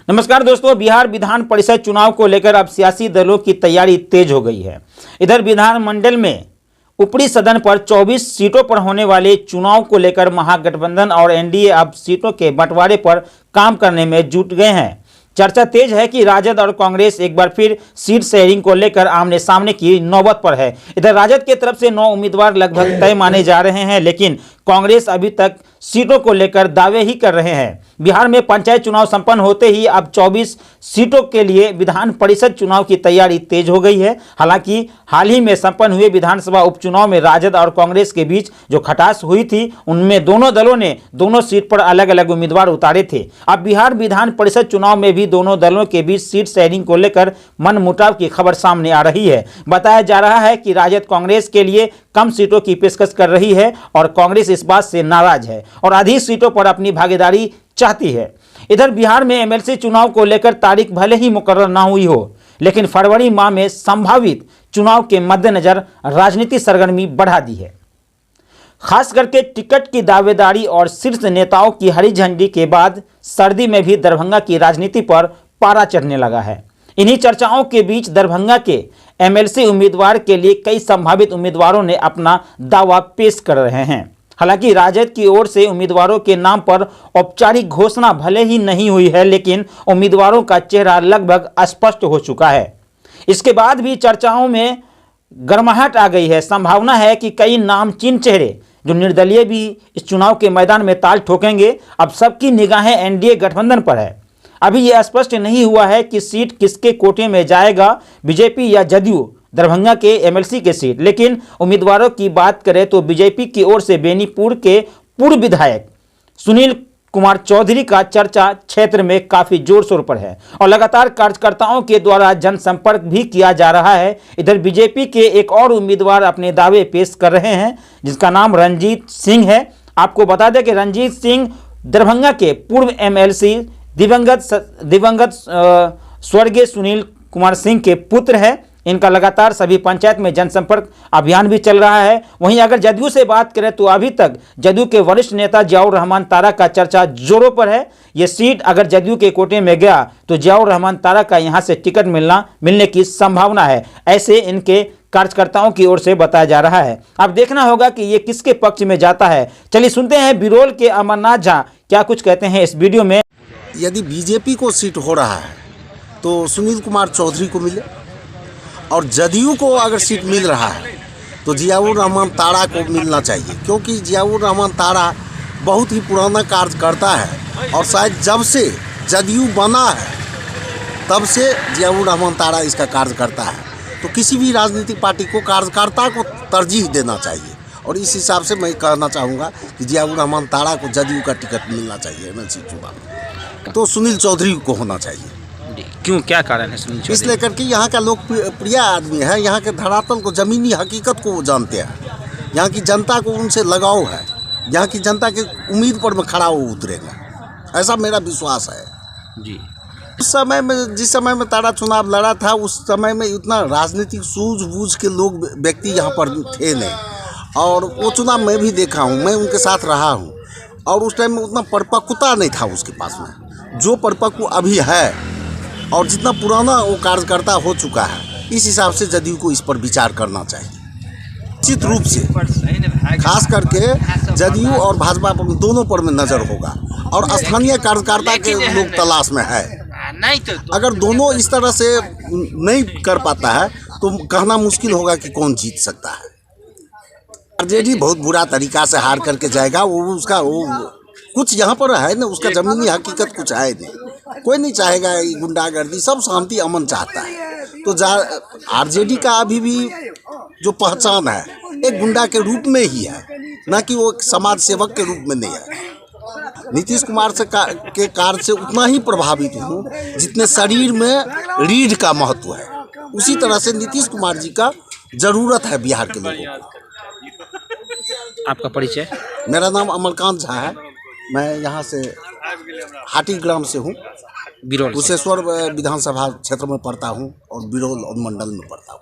नमस्कार दोस्तों, बिहार विधान परिषद चुनाव को लेकर अब सियासी दलों की तैयारी तेज हो गई है। इधर विधानमंडल में ऊपरी सदन पर 24 सीटों पर होने वाले चुनाव को लेकर महागठबंधन और एनडीए अब सीटों के बंटवारे पर काम करने में जुट गए हैं। चर्चा तेज है कि राजद और कांग्रेस एक बार फिर सीट शेयरिंग को लेकर आमने सामने की नौबत पर है। इधर राजद की तरफ से 9 उम्मीदवार लगभग तय माने जा रहे हैं, लेकिन कांग्रेस अभी तक सीटों को लेकर दावे ही कर रहे हैं। बिहार में पंचायत चुनाव संपन्न होते ही अब 24 सीटों के लिए विधान परिषद चुनाव की तैयारी तेज हो गई है। हालांकि हाल ही में संपन्न हुए विधानसभा उपचुनाव में राजद और कांग्रेस के बीच जो खटास हुई थी, उनमें दोनों दलों ने दोनों सीट पर अलग अलग उम्मीदवार उतारे थे। अब बिहार विधान परिषद चुनाव में भी दोनों दलों के बीच सीट शेयरिंग को लेकर मनमुटाव की खबर सामने आ रही है। बताया जा रहा है कि राजद कांग्रेस के लिए कम सीटों की पेशकश कर रही है और कांग्रेस इस बात से नाराज है और अधिक सीटों पर अपनी भागीदारी चाहती है। इधर बिहार में एमएलसी चुनाव को लेकर तारीख भले ही मुकर्रर ना हुई हो, लेकिन फरवरी माह में संभावित चुनाव के मद्देनजर राजनीतिक सरगर्मी बढ़ा दी है। खास करके टिकट की दावेदारी और शीर्ष नेताओं की हरी झंडी के बाद सर्दी में भी दरभंगा की राजनीति पर पारा चढ़ने लगा है। इन्हीं चर्चाओं के बीच दरभंगा के एमएलसी उम्मीदवार के लिए कई संभावित उम्मीदवारों ने अपना दावा पेश कर रहे हैं। हालांकि राजद की ओर से उम्मीदवारों के नाम पर औपचारिक घोषणा भले ही नहीं हुई है, लेकिन उम्मीदवारों का चेहरा लगभग स्पष्ट हो चुका है। इसके बाद भी चर्चाओं में गर्माहट आ गई है। संभावना है कि कई नामचीन चेहरे जो निर्दलीय भी इस चुनाव के मैदान में ताल ठोकेंगे। अब सबकी निगाहें एनडीए गठबंधन पर है। अभी यह स्पष्ट नहीं हुआ है कि सीट किसके कोटे में जाएगा, बीजेपी या जदयू दरभंगा के एमएलसी के सीट। लेकिन उम्मीदवारों की बात करें तो बीजेपी की ओर से बेनीपुर के पूर्व विधायक सुनील कुमार चौधरी का चर्चा क्षेत्र में काफी जोर शोर पर है और लगातार कार्यकर्ताओं के द्वारा जनसंपर्क भी किया जा रहा है। इधर बीजेपी के एक और उम्मीदवार अपने दावे पेश कर रहे हैं, जिसका नाम रंजीत सिंह है। आपको बता दें कि रंजीत सिंह दरभंगा के पूर्व एमएलसी दिवंगत स्वर्गीय सुनील कुमार सिंह के पुत्र हैं। इनका लगातार सभी पंचायत में जनसंपर्क अभियान भी चल रहा है। वहीं अगर जदयू से बात करें तो अभी तक जदयू के वरिष्ठ नेता जियाउर रहमान तारा का चर्चा जोरों पर है। ये सीट अगर जदयू के कोटे में गया तो जियाउर रहमान तारा का यहां से टिकट मिलने की संभावना है, ऐसे इनके कार्यकर्ताओं की ओर से बताया जा रहा है। अब देखना होगा कि ये किसके पक्ष में जाता है। चलिए सुनते हैं बिरोल के अमरनाथ झा क्या कुछ कहते हैं इस वीडियो में। यदि बीजेपी को सीट हो रहा है तो सुनील कुमार चौधरी को मिले, और जदयू को अगर सीट मिल रहा है तो जियाउर रहमान तारा को मिलना चाहिए, क्योंकि जियाउर रहमान तारा बहुत ही पुराना कार्यकर्ता है और शायद जब से जदयू बना है तब से जियाउर रहमान तारा इसका कार्यकर्ता है। तो किसी भी राजनीतिक पार्टी को कार्यकर्ता को तरजीह देना चाहिए और इस हिसाब से मैं कहना चाहूँगा कि जियाउर रहमान तारा को जदयू का टिकट मिलना चाहिए एमएलसी चुनाव में, तो सुनील चौधरी को होना चाहिए। क्यों, क्या कारण है सुनील चौधरी? इसलिए करके यहाँ का लोकप्रिय आदमी है, यहाँ के धरातल को, ज़मीनी हकीकत को वो जानते हैं, यहाँ की जनता को उनसे लगाव है, यहाँ की जनता की उम्मीद पर में खड़ा हो उतरेगा, ऐसा मेरा विश्वास है जी। उस समय में, जिस समय में तारा चुनाव लड़ा था, उस समय में इतना राजनीतिक सूझबूझ के लोग व्यक्ति यहाँ पर थे नहीं, और वो चुनाव मैं भी देखा हूँ, मैं उनके साथ रहा हूँ, और उस टाइम में उतना परिपक्वता नहीं था उसके पास में जो परिपक्व अभी है, और जितना पुराना वो कार्यकर्ता हो चुका है। इस हिसाब से जदयू को इस पर विचार करना चाहिए निश्चित रूप से, खास करके जदयू और भाजपा पर दोनों पर में नज़र होगा, और स्थानीय कार्यकर्ता के लोग तलाश में है। अगर दोनों इस तरह से नहीं कर पाता है तो कहना मुश्किल होगा कि कौन जीत सकता है। आरजेडी बहुत बुरा तरीका से हार करके जाएगा, वो कुछ यहाँ पर है ना, उसका ज़मीनी हकीकत कुछ है नहीं। कोई नहीं चाहेगा ये गुंडागर्दी, सब शांति अमन चाहता है। तो आरजेडी का अभी भी जो पहचान है एक गुंडा के रूप में ही है, ना कि वो समाज सेवक के रूप में नहीं है। नीतीश कुमार के कार्य से उतना ही प्रभावित हूँ जितने शरीर में रीढ़ का महत्व है, उसी तरह से नीतीश कुमार जी का जरूरत है बिहार के लोगों को। आपका परिचय? मेरा नाम अमरकांत झा है, मैं यहाँ से हाटी ग्राम से हूँ, कुशेश्वर विधानसभा क्षेत्र में पढ़ता हूँ और बिरोल मंडल में पढ़ता हूँ।